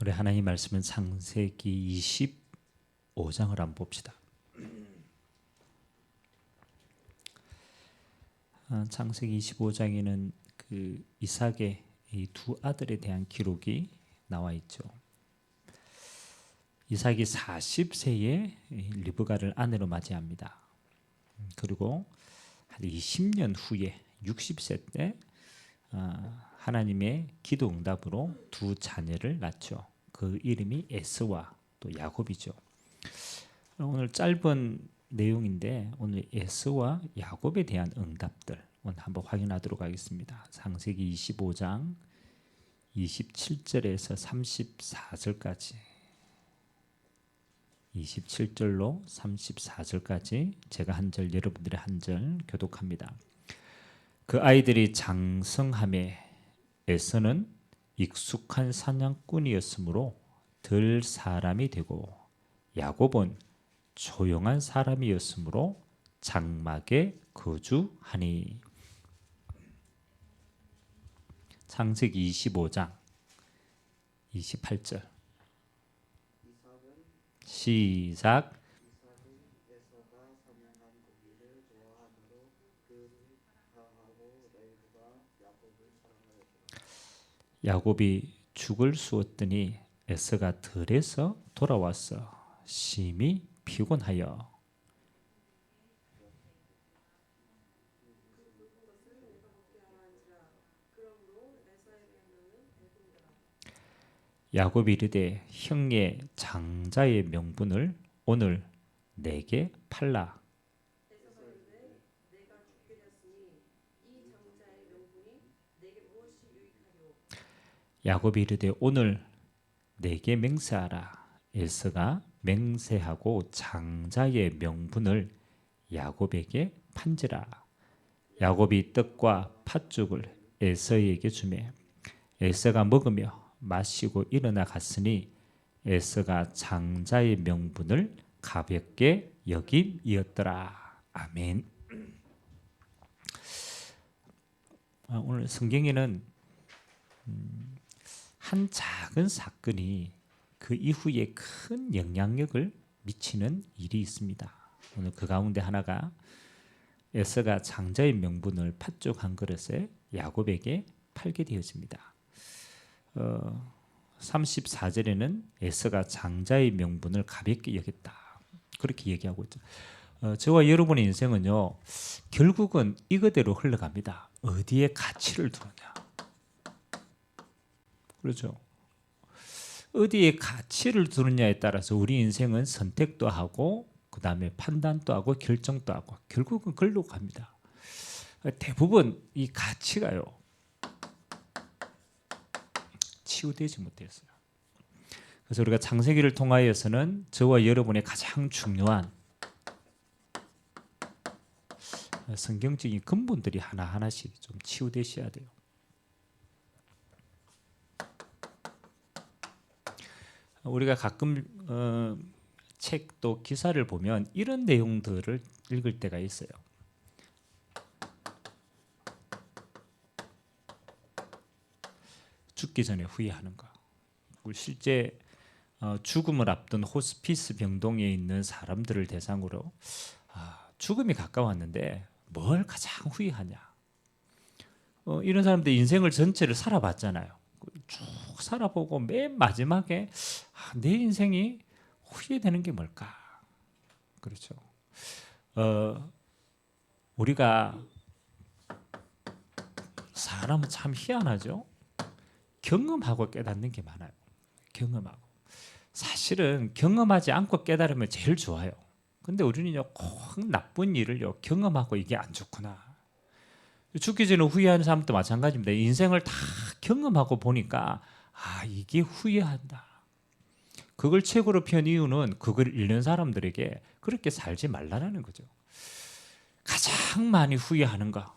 우리 하나님 말씀은 창세기 25장을 한번 봅시다. 창세기 25장에는 그 이삭의 이 두 아들에 대한 기록이 나와 있죠. 이삭이 40세에 리브가를 아내로 맞이합니다. 그리고 한 20년 후에 60세 때 하나님의 기도 응답으로 두 자녀를 낳죠. 그 이름이 에서와 또 야곱이죠. 오늘 짧은 내용인데 오늘 에서와 야곱에 대한 응답들 오늘 한번 확인하도록 하겠습니다. 창세기 25장 27절에서 34절까지 27절로 34절까지 제가 한 절 여러분들이 한 절 교독합니다. 그 아이들이 장성함에 에서는 익숙한 사냥꾼이었으므로 들 사람이 되고 야곱은 조용한 사람이었으므로 장막에 거주하니. 창세기 25장 28절 시작. 야곱이 죽을 쑤었더니 에서가 들에서 돌아와서 심히 피곤하여 야곱이 이르되 형의 장자의 명분을 오늘 내게 팔라. 야곱이 이르되 오늘 내게 맹세하라. 에서가 맹세하고 장자의 명분을 야곱에게 판지라. 야곱이 떡과 팥죽을 에서에게 주매 에서가 먹으며 마시고 일어나 갔으니 에서가 장자의 명분을 가볍게 여김이었더라. 아멘. 오늘 성경에는 한 작은 사건이 그 이후에 큰 영향력을 미치는 일이 있습니다. 오늘 그 가운데 하나가 에서가 장자의 명분을 팥죽 한 그릇에 야곱에게 팔게 되어집니다. 34절에는 에서가 장자의 명분을 가볍게 여겼다. 그렇게 얘기하고 있죠. 저와 여러분의 인생은요, 결국은 이거대로 흘러갑니다. 어디에 가치를 두느냐. 그렇죠. 어디에 가치를 두느냐에 따라서 우리 인생은 선택도 하고 그 다음에 판단도 하고 결정도 하고 결국은 글로 갑니다. 대부분 이 가치가요 치유되지 못했어요. 그래서 우리가 창세기를 통하여서는 저와 여러분의 가장 중요한 성경적인 근본들이 하나하나씩 좀 치유되셔야 돼요. 우리가 가끔 책도 기사를 보면 이런 내용들을 읽을 때가 있어요. 죽기 전에 후회하는 거. 실제 죽음을 앞둔 호스피스 병동에 있는 사람들을 대상으로 죽음이 가까웠는데 뭘 가장 후회하냐. 이런 사람들 인생을 전체를 살아봤잖아요. 쭉 살아보고 맨 마지막에 내 인생이 후회되는 게 뭘까? 그렇죠. 우리가 사람은 참 희한하죠. 경험하고 깨닫는 게 많아요. 경험하고. 사실은 경험하지 않고 깨달으면 제일 좋아요. 근데 우리는요, 꼭 나쁜 일을요, 경험하고 이게 안 좋구나. 죽기 전에 후회하는 사람도 마찬가지입니다. 인생을 다 경험하고 보니까 이게 후회한다. 그걸 책으로 편 이유는 그걸 읽는 사람들에게 그렇게 살지 말라는 거죠. 가장 많이 후회하는 거.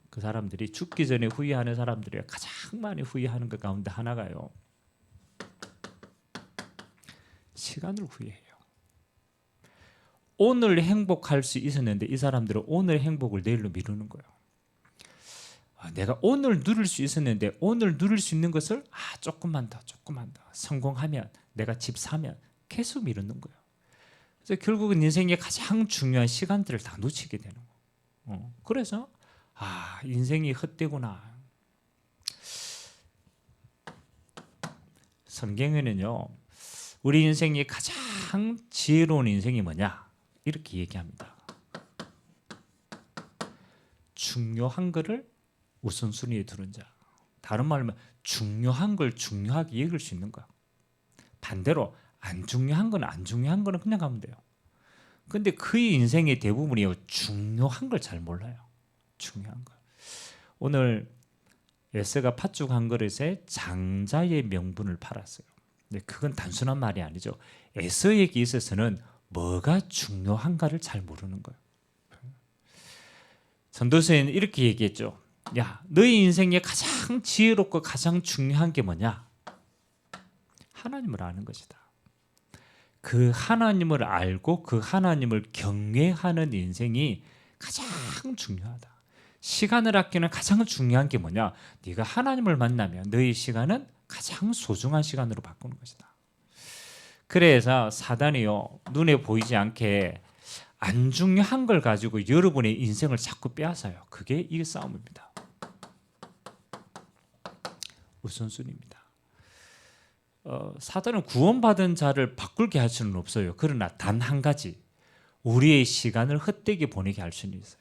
그 사람들이 죽기 전에 후회하는 사람들이 가장 많이 후회하는 것 가운데 하나가요. 시간을 후회해요. 오늘 행복할 수 있었는데 이 사람들은 오늘 행복을 내일로 미루는 거예요. 내가 오늘 누릴 수 있었는데 오늘 누릴 수 있는 것을 조금만 더 성공하면 내가 집 사면 계속 미루는 거예요. 그래서 결국은 인생의 가장 중요한 시간들을 다 놓치게 되는 거예요. 그래서 인생이 헛되구나. 성경에는요, 우리 인생의 가장 지혜로운 인생이 뭐냐 이렇게 얘기합니다. 중요한 것을 우선순위에 두는 자. 다른 말로 중요한 걸 중요하게 여길 수 있는 거야. 반대로 안 중요한 거는 그냥 가면 돼요. 근데 그의 인생의 대부분이 중요한 걸 잘 몰라요. 중요한 걸. 오늘 에스가 팥죽 한 그릇에 장자의 명분을 팔았어요. 근데 그건 단순한 말이 아니죠. 에서에게 있어서는 뭐가 중요한가를 잘 모르는 거예요. 전도서에는 이렇게 얘기했죠. 야, 너희 인생에 가장 지혜롭고 가장 중요한 게 뭐냐? 하나님을 아는 것이다. 그 하나님을 알고 그 하나님을 경외하는 인생이 가장 중요하다. 시간을 아끼는 가장 중요한 게 뭐냐? 네가 하나님을 만나면 너희 시간은 가장 소중한 시간으로 바꾸는 것이다. 그래서 사단이요, 눈에 보이지 않게 안 중요한 걸 가지고 여러분의 인생을 자꾸 빼앗아요. 그게 이 싸움입니다. 우선순위입니다. 사단은 구원받은 자를 바꾸게 할 수는 없어요. 그러나 단 한 가지, 우리의 시간을 헛되게 보내게 할 수는 있어요.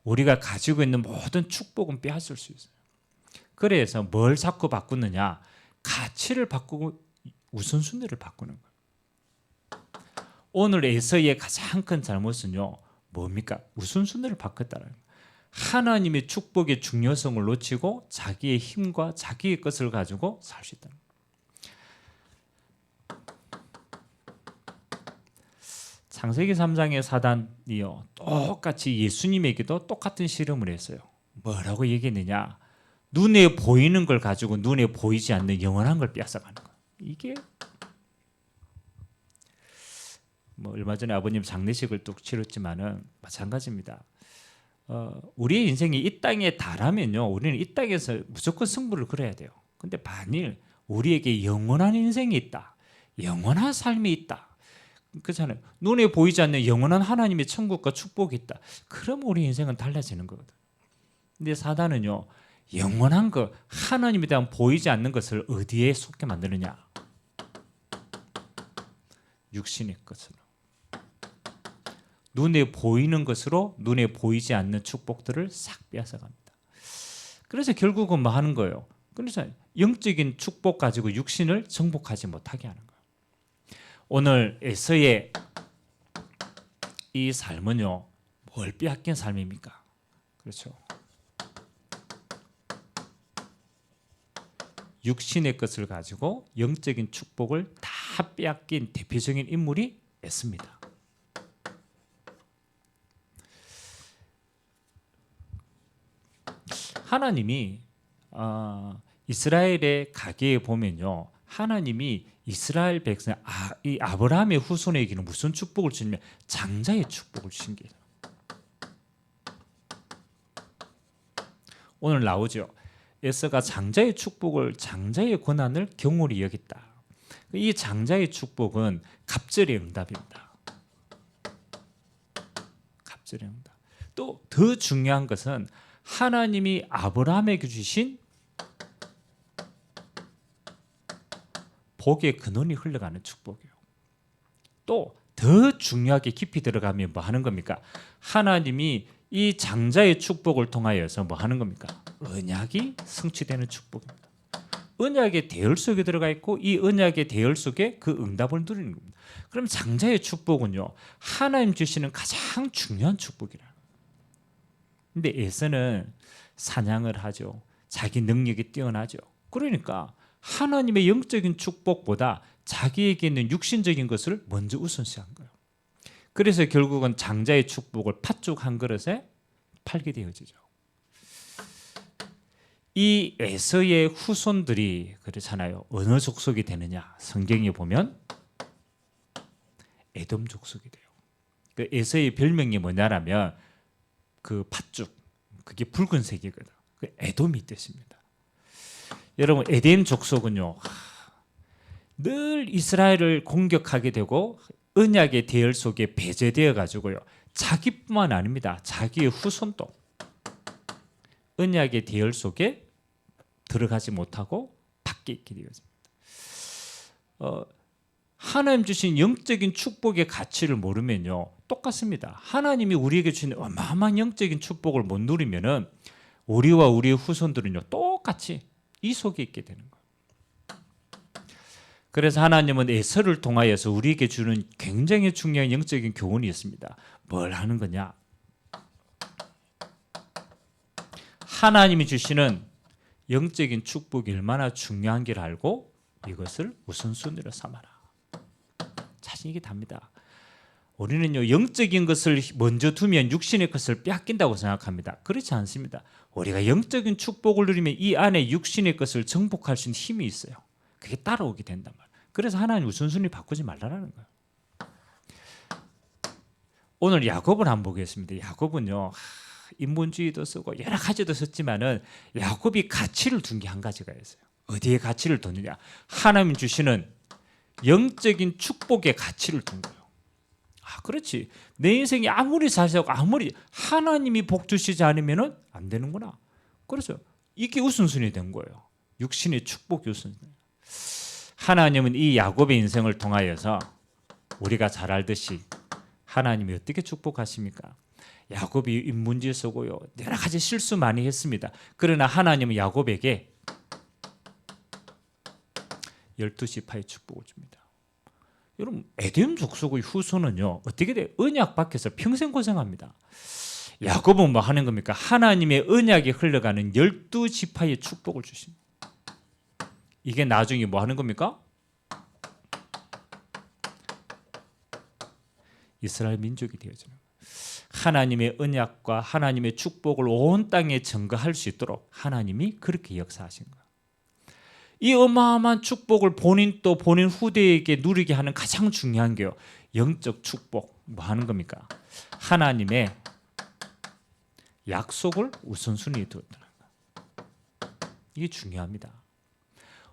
우리가 가지고 있는 모든 축복은 빼앗을 수 있어요. 그래서 뭘 자꾸 바꾸느냐? 가치를 바꾸고 우선순위를 바꾸는 거예요. 오늘 에서의 가장 큰 잘못은요, 뭡니까? 우선순위를 바꿨다는 거예요. 하나님의 축복의 중요성을 놓치고 자기의 힘과 자기의 것을 가지고 살 수 있다는 거예요. 창세기 3장의 사단이요, 똑같이 예수님에게도 똑같은 실험을 했어요. 뭐라고 얘기했느냐? 눈에 보이는 걸 가지고 눈에 보이지 않는 영원한 걸 빼앗아가는 거예요. 이게 얼마 전에 아버님 장례식을 또 치렀지만은 마찬가지입니다. 우리의 인생이 이 땅에 달하면요, 우리는 이 땅에서 무조건 승부를 걸어야 돼요. 근데 만일 우리에게 영원한 인생이 있다, 영원한 삶이 있다, 그렇잖아요. 눈에 보이지 않는 영원한 하나님의 천국과 축복이 있다. 그럼 우리 인생은 달라지는 거거든. 근데 사단은요, 영원한 것, 하나님에 대한 보이지 않는 것을 어디에 속게 만드느냐? 육신의 것으로. 눈에 보이는 것으로 눈에 보이지 않는 축복들을 싹 빼앗아갑니다. 그래서 결국은 뭐 하는 거예요? 그래서 영적인 축복 가지고 육신을 정복하지 못하게 하는 거예요. 오늘 에서의 이 삶은요, 뭘 빼앗긴 삶입니까? 그렇죠. 육신의 것을 가지고 영적인 축복을 다 빼앗긴 대표적인 인물이 에서입니다. 하나님이 이스라엘의 가계에 보면요, 하나님이 이스라엘 백성, 이 아브라함의 후손에게는 무슨 축복을 주냐면 장자의 축복을 주신 게 오늘 나오죠. 에서가 장자의 축복을, 장자의 권한을 경홀히 여겼다. 이 장자의 축복은 갑절의 응답입니다. 갑절의 응답. 또 더 중요한 것은 하나님이 아브라함에게 주신 복의 근원이 흘러가는 축복이에요. 또 더 중요하게 깊이 들어가면 뭐 하는 겁니까? 하나님이 이 장자의 축복을 통하여서 뭐 하는 겁니까? 언약이 성취되는 축복입니다. 언약의 대열 속에 들어가 있고 이 언약의 대열 속에 그 응답을 누리는 겁니다. 그럼 장자의 축복은요, 하나님 주시는 가장 중요한 축복이라. 근데 에서는 사냥을 하죠. 자기 능력이 뛰어나죠. 그러니까 하나님의 영적인 축복보다 자기에게 있는 육신적인 것을 먼저 우선시한 거예요. 그래서 결국은 장자의 축복을 팥죽 한 그릇에 팔게 되어지죠. 이 에서의 후손들이 그렇잖아요. 어느 족속이 되느냐? 성경에 보면 에돔 족속이 돼요. 그 에서의 별명이 뭐냐라면 그 팥죽, 그게 붉은색이거든. 그 에돔이 뜻입니다. 여러분 에덴 족속은요 늘 이스라엘을 공격하게 되고 언약의 대열 속에 배제되어 가지고요 자기뿐만 아닙니다. 자기의 후손도 언약의 대열 속에 들어가지 못하고 밖에 있게 되었습니다. 하나님 주신 영적인 축복의 가치를 모르면요 똑같습니다. 하나님이 우리에게 주신 어마어마한 영적인 축복을 못 누리면은 우리와 우리의 후손들은요 똑같이 이 속에 있게 되는 거예요. 그래서 하나님은 에서를 통하여서 우리에게 주는 굉장히 중요한 영적인 교훈이 있습니다. 뭘 하는 거냐? 하나님이 주시는 영적인 축복이 얼마나 중요한 줄 알고 이것을 우선순위로 삼아라. 자신 있게 답니다. 우리는요 영적인 것을 먼저 두면 육신의 것을 빼앗긴다고 생각합니다. 그렇지 않습니다. 우리가 영적인 축복을 누리면 이 안에 육신의 것을 정복할 수 있는 힘이 있어요. 그게 따라오게 된단 말이에요. 그래서 하나님 우선순위 바꾸지 말라는 거예요. 오늘 야곱을 한번 보겠습니다. 야곱은요 인본주의도 쓰고 여러 가지도 썼지만은 야곱이 가치를 둔 게 한 가지가 있어요. 어디에 가치를 뒀느냐? 하나님 주시는 영적인 축복의 가치를 둔 거예요. 그렇지. 내 인생이 아무리 사시하고 아무리 하나님이 복 주시지 않으면은 안 되는구나. 그렇죠. 이게 우선순위 된 거예요. 육신의 축복이 우선순위. 하나님은 이 야곱의 인생을 통하여서 우리가 잘 알듯이 하나님이 어떻게 축복하십니까? 야곱이 인문지에 쓰고요 여러 가지 실수 많이 했습니다. 그러나 하나님은 야곱에게 12지파의 축복을 줍니다. 여러분 에돔 족속의 후손은요 어떻게 돼? 언약 밖에서 평생 고생합니다. 야곱은 뭐 하는 겁니까? 하나님의 언약이 흘러가는 12지파의 축복을 주십니다. 이게 나중에 뭐 하는 겁니까? 이스라엘 민족이 되어지는 거예요. 하나님의 언약과 하나님의 축복을 온 땅에 증거할 수 있도록 하나님이 그렇게 역사하신 거예요. 이 어마어마한 축복을 본인 또 본인 후대에게 누리게 하는 가장 중요한 게요. 영적 축복. 뭐 하는 겁니까? 하나님의 약속을 우선순위에 두었다는 거예요. 이게 중요합니다.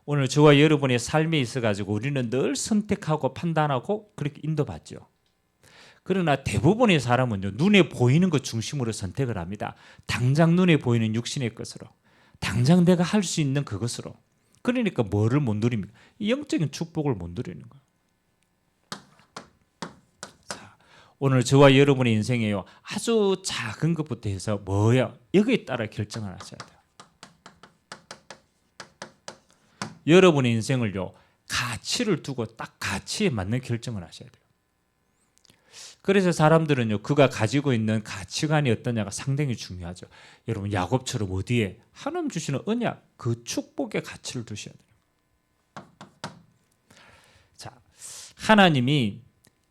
오늘 저와 여러분의 삶에 있어가지고 우리는 늘 선택하고 판단하고 그렇게 인도받죠. 그러나 대부분의 사람은요 눈에 보이는 것 중심으로 선택을 합니다. 당장 눈에 보이는 육신의 것으로, 당장 내가 할 수 있는 그것으로. 그러니까 뭐를 못 누립니까? 영적인 축복을 못 누리는 거예요. 자, 오늘 저와 여러분의 인생에요 아주 작은 것부터 해서 뭐야 여기에 따라 결정을 하셔야 돼요. 여러분의 인생을요 가치를 두고 딱 가치에 맞는 결정을 하셔야 돼요. 그래서 사람들은요 그가 가지고 있는 가치관이 어떠냐가 상당히 중요하죠. 여러분 야곱처럼 어디에 하나님 주시는 언약 그 축복의 가치를 두셔야 돼요. 자, 하나님이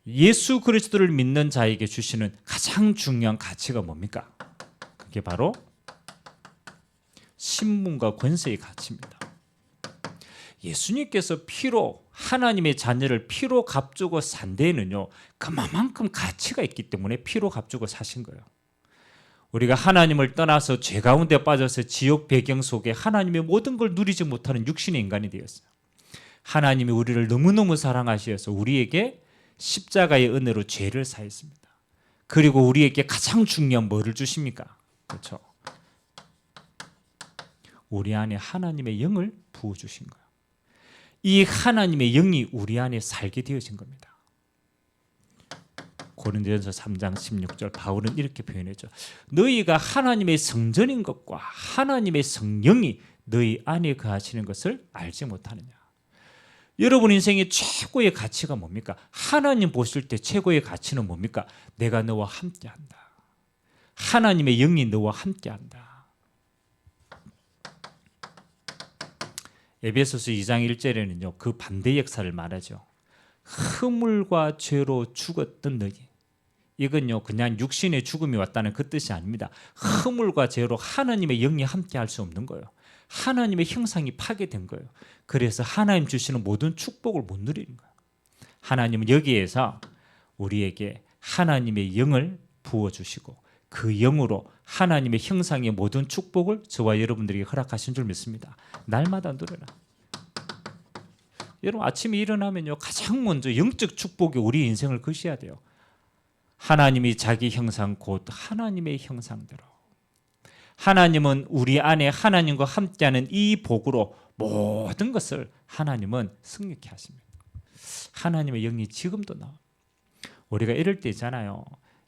예수 그리스도를 믿는 자에게 주시는 가장 중요한 가치가 뭡니까? 그게 바로 신분과 권세의 가치입니다. 예수님께서 피로 하나님의 자녀를 피로 값주고 산 데에는요 그만큼 가치가 있기 때문에 피로 값주고 사신 거예요. 우리가 하나님을 떠나서 죄 가운데 빠져서 지옥 배경 속에 하나님의 모든 걸 누리지 못하는 육신의 인간이 되었어요. 하나님이 우리를 너무너무 사랑하셔서 우리에게 십자가의 은혜로 죄를 사했습니다. 그리고 우리에게 가장 중요한 뭐를 주십니까? 그렇죠. 우리 안에 하나님의 영을 부어주신 거예요. 이 하나님의 영이 우리 안에 살게 되어진 겁니다. 고린도전서 3장 16절 바울은 이렇게 표현했죠. 너희가 하나님의 성전인 것과 하나님의 성령이 너희 안에 거하시는 것을 알지 못하느냐. 여러분 인생의 최고의 가치가 뭡니까? 하나님 보실 때 최고의 가치는 뭡니까? 내가 너와 함께한다. 하나님의 영이 너와 함께한다. 에베소서 2장 1절에는요 그 반대 역사를 말하죠. 허물과 죄로 죽었던 너희. 이건요 그냥 육신의 죽음이 왔다는 그 뜻이 아닙니다. 허물과 죄로 하나님의 영이 함께 할 수 없는 거예요. 하나님의 형상이 파괴된 거예요. 그래서 하나님 주시는 모든 축복을 못 누리는 거예요. 하나님은 여기에서 우리에게 하나님의 영을 부어주시고 그 영으로 하나님의 형상의 모든 축복을 저와 여러분들에게 허락하신 줄 믿습니다. 날마다 누려라. 여러분 아침에 일어나면요 가장 먼저 영적 축복이 우리 인생을 거셔야 돼요. 하나님이 자기 형상 곧 하나님의 형상대로. 하나님은 우리 안에 하나님과 함께하는 이 복으로 모든 것을 하나님은 승리케 하십니다. 하나님의 영이 지금도 나와. 우리가 이럴 때 있잖아요.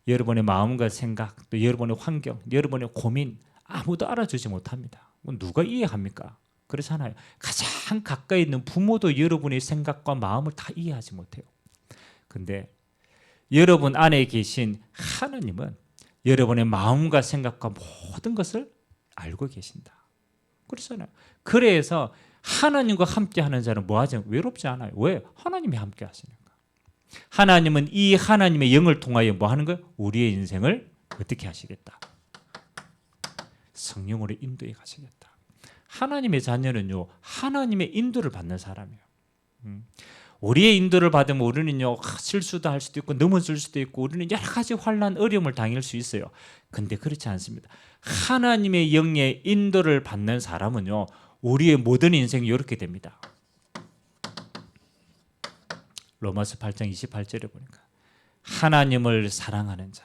여러분의 마음과 생각, 또 여러분의 환경, 여러분의 고민 아무도 알아주지 못합니다. 누가 이해합니까? 그렇잖아요. 가장 가까이 있는 부모도 여러분의 생각과 마음을 다 이해하지 못해요. 근데 여러분 안에 계신 하나님은 여러분의 마음과 생각과 모든 것을 알고 계신다. 그렇잖아요. 그래서 하나님과 함께하는 자는 뭐하지? 외롭지 않아요. 왜? 하나님이 함께 하시니까. 하나님은 이 하나님의 영을 통하여 뭐 하는 거예요? 우리의 인생을 어떻게 하시겠다? 성령으로 인도해 가시겠다. 하나님의 자녀는요, 하나님의 인도를 받는 사람이에요. 우리의 인도를 받으면 우리는요, 실수도 할 수도 있고 넘어질 수도 있고 우리는 여러 가지 환난, 어려움을 당할 수 있어요. 근데 그렇지 않습니다. 하나님의 영의 인도를 받는 사람은요, 우리의 모든 인생이 이렇게 됩니다. 로마서 8장 28절에 보니까 하나님을 사랑하는 자,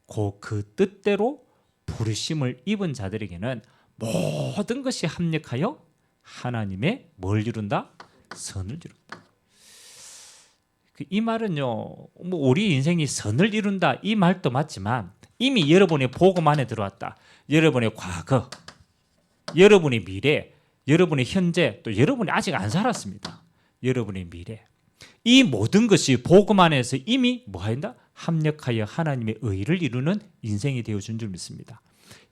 곧 그 뜻대로 부르심을 입은 자들에게는 모든 것이 합력하여 하나님의 뭘 이룬다? 선을 이룬다. 이 말은요, 뭐 우리 인생이 선을 이룬다 이 말도 맞지만 이미 여러분의 복음 안에 들어왔다. 여러분의 과거, 여러분의 미래, 여러분의 현재, 또 여러분이 아직 안 살았습니다. 여러분의 미래, 이 모든 것이 복음 안에서 이미 뭐 한다? 합력하여 하나님의 의를 이루는 인생이 되어준 줄 믿습니다.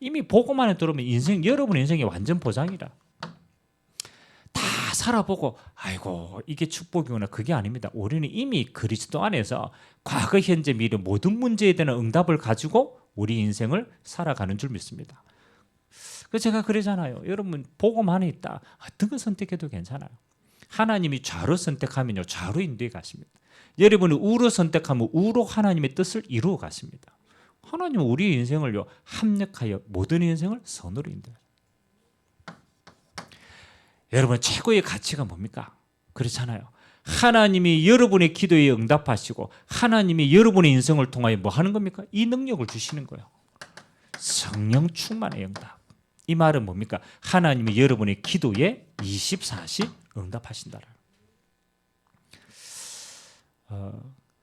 이미 복음 안에 들어오면 인생, 여러분의 인생이 완전 보장이라. 다 살아보고 아이고 이게 축복이구나, 그게 아닙니다. 우리는 이미 그리스도 안에서 과거, 현재, 미래 모든 문제에 대한 응답을 가지고 우리 인생을 살아가는 줄 믿습니다. 그래서 제가 그러잖아요. 여러분 복음 안에 있다. 어떤 걸 선택해도 괜찮아요. 하나님이 좌로 선택하면요, 좌로 인도해 가십니다. 여러분이 우로 선택하면 우로 하나님의 뜻을 이루어 가십니다. 하나님은 우리 인생을요, 합력하여 모든 인생을 선으로 인도해요. 여러분 최고의 가치가 뭡니까? 그렇잖아요. 하나님이 여러분의 기도에 응답하시고 하나님이 여러분의 인생을 통하여 뭐 하는 겁니까? 이 능력을 주시는 거예요. 성령 충만의 응답. 이 말은 뭡니까? 하나님이 여러분의 기도에 24시 응답하신다.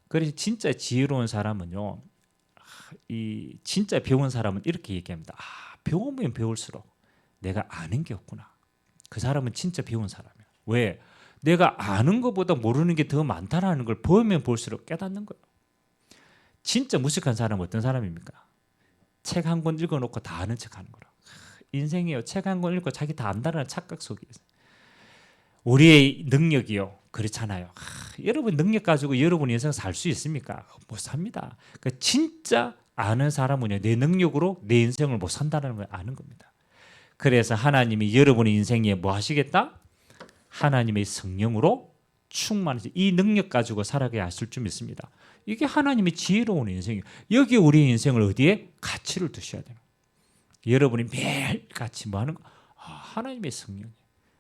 그래서 진짜 지혜로운 사람은요, 이 진짜 배운 사람은 이렇게 얘기합니다. 배우면 배울수록 내가 아는 게 없구나. 그 사람은 진짜 배운 사람이에요. 왜? 내가 아는 것보다 모르는 게 더 많다라는 걸 보면 볼수록 깨닫는 거예요. 진짜 무식한 사람은 어떤 사람입니까? 책 한 권 읽어놓고 다 아는 척하는 거라. 인생이요, 책 한 권 읽고 자기 다 안다라는 착각 속에 있어요. 우리의 능력이요, 그렇잖아요. 여러분 능력 가지고 여러분 인생 살 수 있습니까? 못 삽니다. 그러니까 진짜 아는 사람은요, 내 능력으로 내 인생을 못 산다는 걸 아는 겁니다. 그래서 하나님이 여러분의 인생에 뭐 하시겠다? 하나님의 성령으로 충만해서 이 능력 가지고 살아가야 하실 줄 믿습니다. 이게 하나님의 지혜로운 인생이에요. 여기 우리 인생을 어디에? 가치를 두셔야 돼요. 여러분이 매일같이 뭐 하는 거? 하나님의 성령이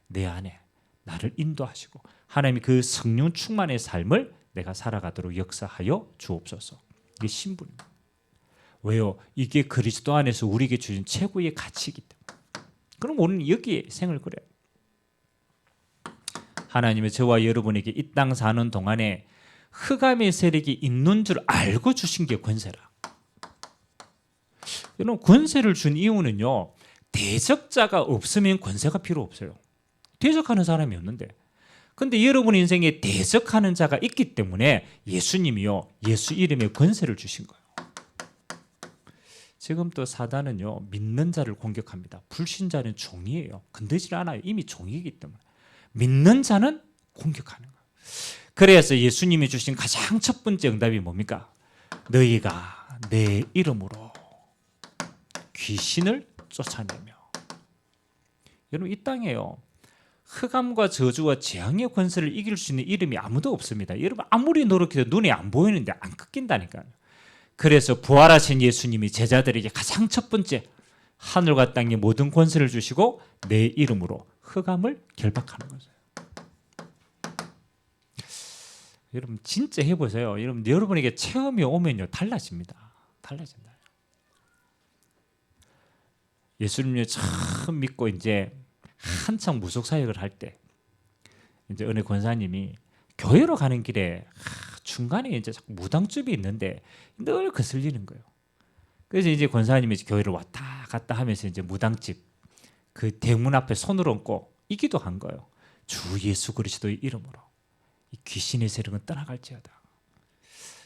내 안에 나를 인도하시고 하나님이 그 성령 충만의 삶을 내가 살아가도록 역사하여 주옵소서. 이게 신분입니다. 왜요? 이게 그리스도 안에서 우리에게 주신 최고의 가치이기 때문에. 그럼 우리는 여기에 생을 그려요. 하나님의 저와 여러분에게 이 땅 사는 동안에 흑암의 세력이 있는 줄 알고 주신 게 권세라. 여러분 권세를 준 이유는요, 대적자가 없으면 권세가 필요 없어요. 대적하는 사람이 없는데, 근데 여러분 인생에 대적하는 자가 있기 때문에 예수님이요, 예수 이름의 권세를 주신 거예요. 지금 또 사단은요, 믿는 자를 공격합니다. 불신자는 종이에요. 건드지 않아요. 이미 종이기 때문에. 믿는 자는 공격하는 거예요. 그래서 예수님이 주신 가장 첫 번째 응답이 뭡니까? 너희가 내 이름으로 귀신을 쫓아내며. 여러분 이 땅에요, 흑암과 저주와 재앙의 권세를 이길 수 있는 이름이 아무도 없습니다. 여러분 아무리 노력해도 눈에 안 보이는데 안 꺾인다니까요. 그래서 부활하신 예수님이 제자들에게 가장 첫 번째 하늘과 땅의 모든 권세를 주시고 내 이름으로 흑암을 결박하는 거죠. 여러분 진짜 해보세요. 여러분에게 체험이 오면요 달라집니다. 달라진다. 예수님을 처음 믿고 이제 한창 무속 사역을 할 때 이제 어느 권사님이 교회로 가는 길에 중간에 이제 자꾸 무당집이 있는데 늘 거슬리는 거예요. 그래서 이제 권사님이 교회를 왔다 갔다 하면서 이제 무당집 그 대문 앞에 손을 얹고 이 기도한 거예요. 주 예수 그리스도의 이름으로 이 귀신의 세력은 떠나갈지어다.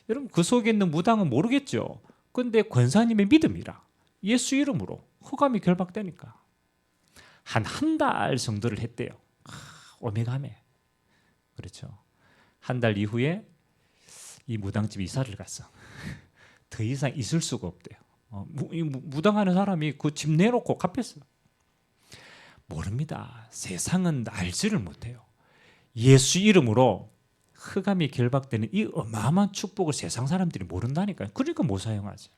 여러분 그 속에 있는 무당은 모르겠죠. 근데 권사님의 믿음이라 예수 이름으로 흑암이 결박되니까 한 달 정도를 했대요. 오메가메. 그렇죠. 한 달 이후에 이 무당집 이사를 갔어. 더 이상 있을 수가 없대요. 무당하는 사람이 그 집 내놓고 갚였어요. 모릅니다. 세상은 알지를 못해요. 예수 이름으로 흑암이 결박되는 이 어마어마한 축복을 세상 사람들이 모른다니까요. 그러니까 못 사용하죠.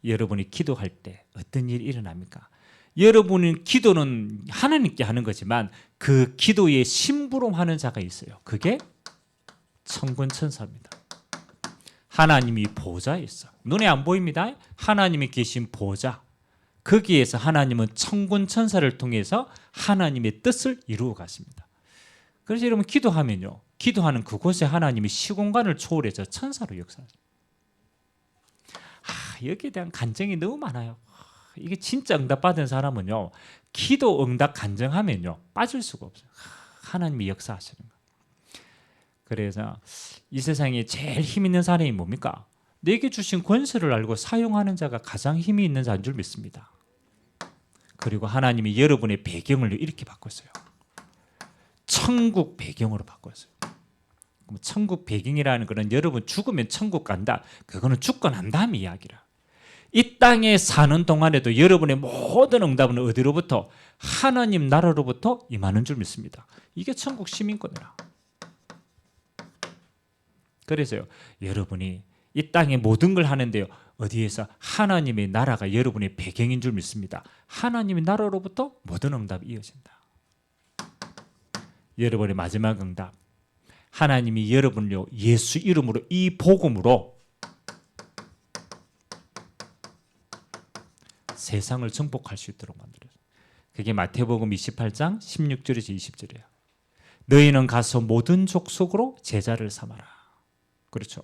여러분이 기도할 때 어떤 일이 일어납니까? 여러분은 기도는 하나님께 하는 거지만 그 기도에 심부름하는 자가 있어요. 그게 천군 천사입니다. 하나님이 보좌에 있어. 눈에 안 보입니다. 하나님이 계신 보좌. 거기에서 하나님은 천군 천사를 통해서 하나님의 뜻을 이루어 가십니다. 그래서 여러분 기도하면요. 기도하는 그곳에 하나님이 시공간을 초월해서 천사로 역사하십니다. 여기에 대한 간증이 너무 많아요. 이게 진짜 응답받은 사람은요. 기도 응답 간증하면요. 빠질 수가 없어요. 하나님이 역사하시는 거예요. 그래서 이 세상에 제일 힘 있는 사람이 뭡니까? 내게 주신 권세를 알고 사용하는 자가 가장 힘이 있는 자인 줄 믿습니다. 그리고 하나님이 여러분의 배경을 이렇게 바꿨어요. 천국 배경으로 바꿨어요. 천국 배경이라는 것은 여러분 죽으면 천국 간다. 그거는 죽고 난 다음 이야기라. 이 땅에 사는 동안에도 여러분의 모든 응답은 어디로부터? 하나님 나라로부터 임하는 줄 믿습니다. 이게 천국 시민권이라. 그래서요. 여러분이 이 땅의 모든 걸 하는데요. 어디에서? 하나님의 나라가 여러분의 배경인 줄 믿습니다. 하나님의 나라로부터 모든 응답이 이어진다. 여러분의 마지막 응답. 하나님이 여러분을 예수 이름으로 이 복음으로 세상을 정복할 수 있도록 만들어요. 그게 마태복음 28장 16절에서 20절이에요. 너희는 가서 모든 족속으로 제자를 삼아라. 그렇죠.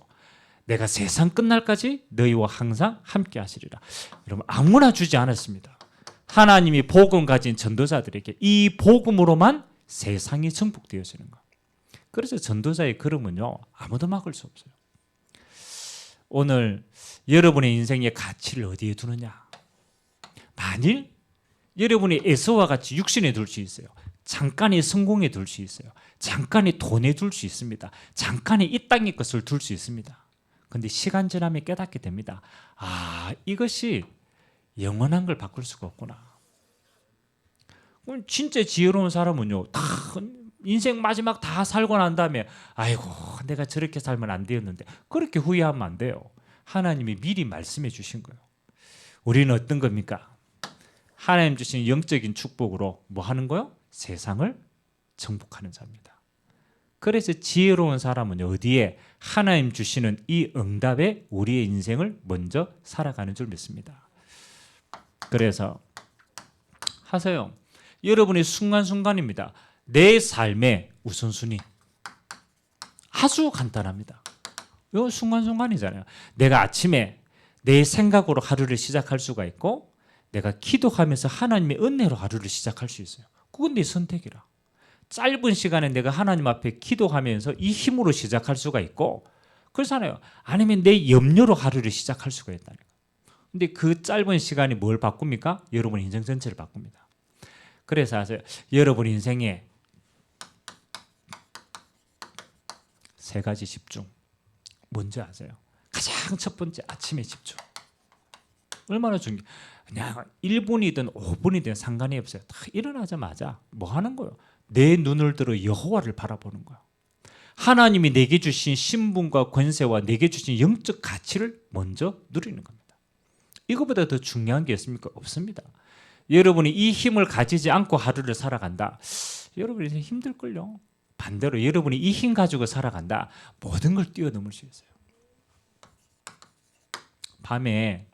내가 세상 끝날까지 너희와 항상 함께 하시리라. 여러분 아무나 주지 않았습니다. 하나님이 복음 가진 전도자들에게 이 복음으로만 세상이 정복되어지는 것. 그래서 전도자의 걸음은요 아무도 막을 수 없어요. 오늘 여러분의 인생의 가치를 어디에 두느냐? 만일 여러분이 에서와 같이 육신에 둘 수 있어요. 잠깐의 성공에 둘 수 있어요. 잠깐의 돈에 둘 수 있습니다. 잠깐의 이 땅의 것을 둘 수 있습니다. 그런데 시간 지나면 깨닫게 됩니다. 이것이 영원한 걸 바꿀 수가 없구나. 진짜 지혜로운 사람은요 다 인생 마지막 다 살고 난 다음에 아이고 내가 저렇게 살면 안 되었는데 그렇게 후회하면 안 돼요. 하나님이 미리 말씀해 주신 거예요. 우리는 어떤 겁니까? 하나님 주신 영적인 축복으로 뭐 하는 거요? 세상을 정복하는 자입니다. 그래서 지혜로운 사람은 어디에? 하나님 주시는 이 응답에 우리의 인생을 먼저 살아가는 줄 믿습니다. 그래서 하세요. 여러분의 순간순간입니다. 내 삶의 우선순위 아주 간단합니다. 이건 순간순간이잖아요. 내가 아침에 내 생각으로 하루를 시작할 수가 있고 내가 기도하면서 하나님의 은혜로 하루를 시작할 수 있어요. 그건 내 선택이라. 짧은 시간에 내가 하나님 앞에 기도하면서 이 힘으로 시작할 수가 있고 그렇잖아요. 아니면 내 염려로 하루를 시작할 수가 있다는 거예요. 근데 그 짧은 시간이 뭘 바꿉니까? 여러분의 인생 전체를 바꿉니다. 그래서 아세요. 여러분 인생에 세 가지 집중. 뭔지 아세요? 가장 첫 번째 아침에 집중. 얼마나 중요해요. 그냥 1분이든 5분이든 상관이 없어요. 다 일어나자마자 뭐 하는 거예요? 내 눈을 들어 여호와를 바라보는 거예요. 하나님이 내게 주신 신분과 권세와 내게 주신 영적 가치를 먼저 누리는 겁니다. 이거보다 더 중요한 게 있습니까? 없습니다. 여러분이 이 힘을 가지지 않고 하루를 살아간다. 여러분 이제 힘들걸요. 반대로 여러분이 이 힘 가지고 살아간다. 모든 걸 뛰어넘을 수 있어요. 밤에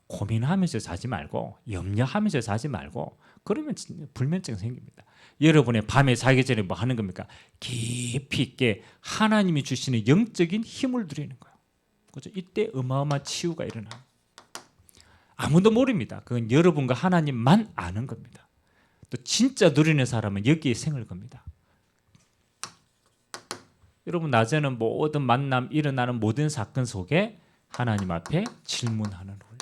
고민하면서 자지 말고 염려하면서 자지 말고 그러면 불면증 생깁니다. 여러분의 밤에 자기 전에 뭐 하는 겁니까? 깊이 있게 하나님이 주시는 영적인 힘을 누리는 거예요. 그렇죠? 이때 어마어마한 치유가 일어나요. 아무도 모릅니다. 그건 여러분과 하나님만 아는 겁니다. 또 진짜 누리는 사람은 여기에 생을 겁니다. 여러분 낮에는 모든 만남 일어나는 모든 사건 속에 하나님 앞에 질문하는 훈련.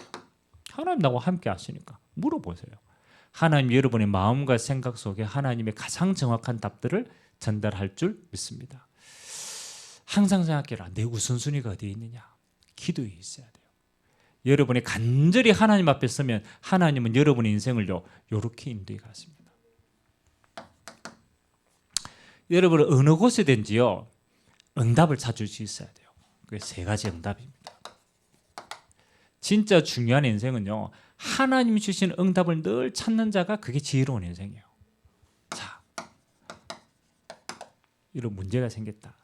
하나님 나와 함께 하시니까 물어보세요. 하나님 여러분의 마음과 생각 속에 하나님의 가장 정확한 답들을 전달할 줄 믿습니다. 항상 생각해라. 내 우선순위가 어디에 있느냐? 기도에 있어야 돼요. 여러분이 간절히 하나님 앞에 서면 하나님은 여러분의 인생을요 이렇게 인도해 가십니다. 여러분은 어느 곳이든지요 응답을 찾을 수 있어야 돼요. 그게 세 가지 응답입니다. 진짜 중요한 인생은요 하나님이 주신 응답을 늘 찾는 자가 그게 지혜로운 인생이에요. 자, 이런 문제가 생겼다.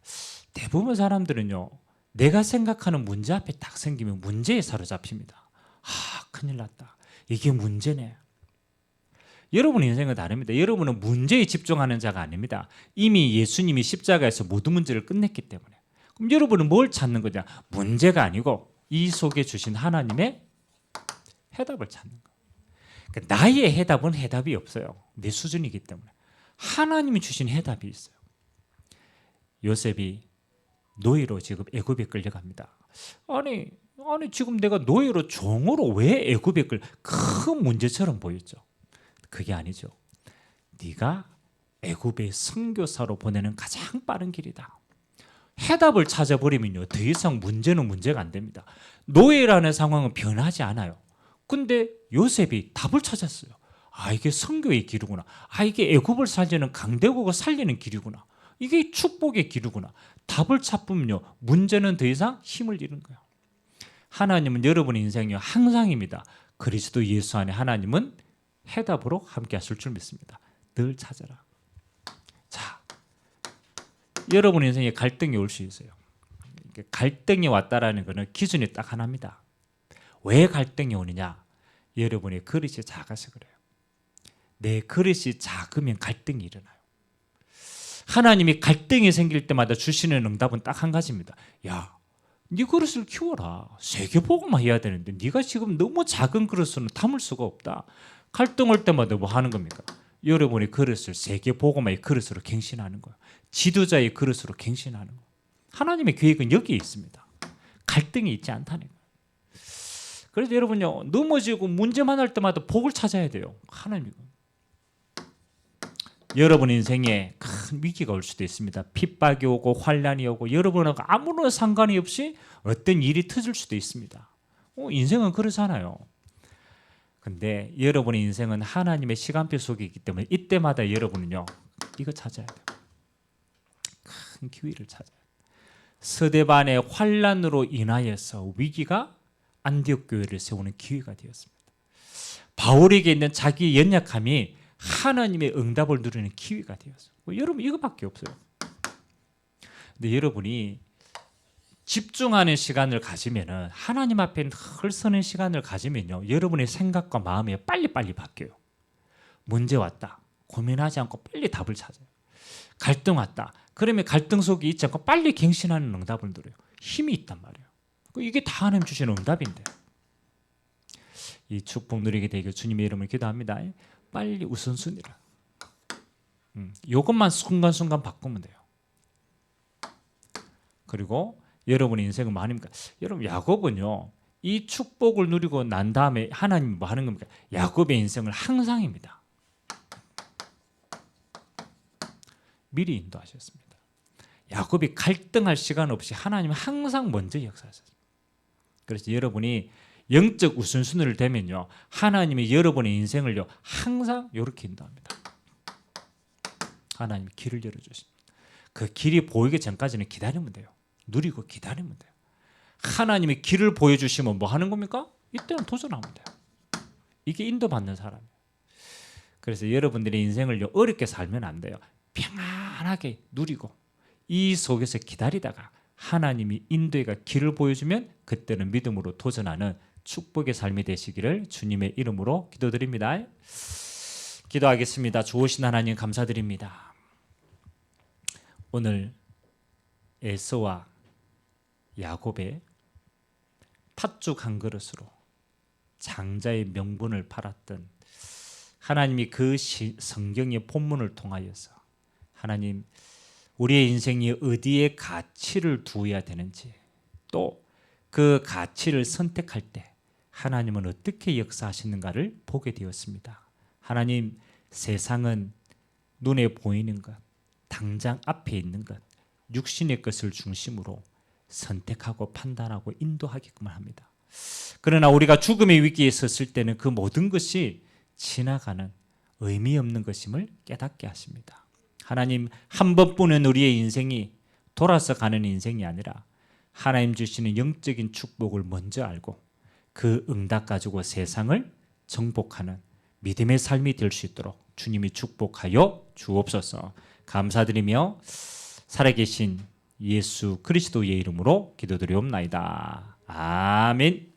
대부분 사람들은요 내가 생각하는 문제 앞에 딱 생기면 문제에 사로잡힙니다. 아, 큰일 났다. 이게 문제네. 여러분의 인생은 다릅니다. 여러분은 문제에 집중하는 자가 아닙니다. 이미 예수님이 십자가에서 모든 문제를 끝냈기 때문에. 그럼 여러분은 뭘 찾는 거냐? 문제가 아니고 이 속에 주신 하나님의 해답을 찾는 거예요. 그러니까 나의 해답은 해답이 없어요. 내 수준이기 때문에. 하나님이 주신 해답이 있어요. 요셉이 노예로 지금 애굽에 끌려갑니다. 아니 지금 내가 노예로 종으로 왜 애굽에 큰 문제처럼 보였죠. 그게 아니죠. 네가 애굽의 선교사로 보내는 가장 빠른 길이다. 해답을 찾아버리면요 더 이상 문제는 문제가 안 됩니다. 노예라는 상황은 변하지 않아요. 근데 요셉이 답을 찾았어요. 아 이게 선교의 길이구나. 아 이게 애굽을 살리는 강대국을 살리는 길이구나. 이게 축복의 길이구나. 답을 찾으면요 문제는 더 이상 힘을 잃은 거예요. 하나님은 여러분의 인생이 항상입니다. 그리스도 예수 안에 하나님은 해답으로 함께 하실 줄 믿습니다. 늘 찾아라. 자, 여러분의 인생에 갈등이 올 수 있어요. 갈등이 왔다라는 것은 기준이 딱 하나입니다. 왜 갈등이 오느냐? 여러분의 그릇이 작아서 그래요. 내 그릇이 작으면 갈등이 일어나요. 하나님이 갈등이 생길 때마다 주시는 응답은 딱 한 가지입니다. 야, 네 그릇을 키워라. 세계복음만 해야 되는데 네가 지금 너무 작은 그릇으로는 담을 수가 없다. 갈등 올 때마다 뭐 하는 겁니까? 여러분의 그릇을 세계복음의 그릇으로 갱신하는 거예요. 지도자의 그릇으로 갱신하는 거예요. 하나님의 계획은 여기에 있습니다. 갈등이 있지 않다는 거예요. 그래서 여러분요 넘어지고 문제만 할 때마다 복을 찾아야 돼요. 하나님. 여러분 인생에 큰 위기가 올 수도 있습니다. 핍박이 오고 환란이 오고 여러분하고 아무런 상관이 없이 어떤 일이 터질 수도 있습니다. 인생은 그렇잖아요. 근데 여러분의 인생은 하나님의 시간표 속에 있기 때문에 이때마다 여러분은요 이거 찾아야 돼요. 큰 기회를 찾아야 돼요. 스데반의 환란으로 인하여서 위기가 안디옥 교회를 세우는 기회가 되었습니다. 바울에게 있는 자기 연약함이 하나님의 응답을 누리는 기회가 되었어요. 여러분 이거밖에 없어요. 근데 여러분이 집중하는 시간을 가지면은 하나님 앞에 늘 서는 시간을 가지면요 여러분의 생각과 마음이 빨리빨리 바뀌어요. 문제 왔다 고민하지 않고 빨리 답을 찾아요. 갈등 왔다 그러면 갈등 속에 있지 않고 빨리 갱신하는 응답을 누려요. 힘이 있단 말이에요. 이게 다 하나님 주시는 응답인데 이 축복 누리게 되길 주님의 이름을 기도합니다. 빨리 우선순위를 이것만 순간순간 바꾸면 돼요. 그리고 여러분의 인생은 뭐 아닙니까? 여러분 야곱은요 이 축복을 누리고 난 다음에 하나님이 뭐 하는 겁니까? 야곱의 인생을 항상입니다. 미리 인도하셨습니다. 야곱이 갈등할 시간 없이 하나님은 항상 먼저 역사하셨습니다. 그래서 여러분이 영적 우선순위를 대면요 하나님이 여러분의 인생을요 항상 이렇게 인도합니다. 하나님이 길을 열어주십니다. 그 길이 보이기 전까지는 기다리면 돼요. 누리고 기다리면 돼요. 하나님이 길을 보여주시면 뭐 하는 겁니까? 이때는 도전하면 돼요. 이게 인도받는 사람이에요. 그래서 여러분들의 인생을 어렵게 살면 안 돼요. 평안하게 누리고 이 속에서 기다리다가 하나님이 인도가 길을 보여주면 그때는 믿음으로 도전하는 축복의 삶이 되시기를 주님의 이름으로 기도드립니다. 기도하겠습니다. 좋으신 하나님 감사드립니다. 오늘 에서와 야곱의 팥죽 한 그릇으로 장자의 명분을 팔았던 하나님이 그 성경의 본문을 통하여서 하나님 우리의 인생이 어디에 가치를 두어야 되는지 또 그 가치를 선택할 때 하나님은 어떻게 역사하시는가를 보게 되었습니다. 하나님 세상은 눈에 보이는 것, 당장 앞에 있는 것, 육신의 것을 중심으로 선택하고 판단하고 인도하게끔 합니다. 그러나 우리가 죽음의 위기에 섰을 때는 그 모든 것이 지나가는 의미 없는 것임을 깨닫게 하십니다. 하나님 한 번뿐인 우리의 인생이 돌아서 가는 인생이 아니라 하나님 주시는 영적인 축복을 먼저 알고 그 응답 가지고 세상을 정복하는 믿음의 삶이 될 수 있도록 주님이 축복하여 주옵소서. 감사드리며 살아계신 예수 그리스도의 이름으로 기도드리옵나이다. 아멘.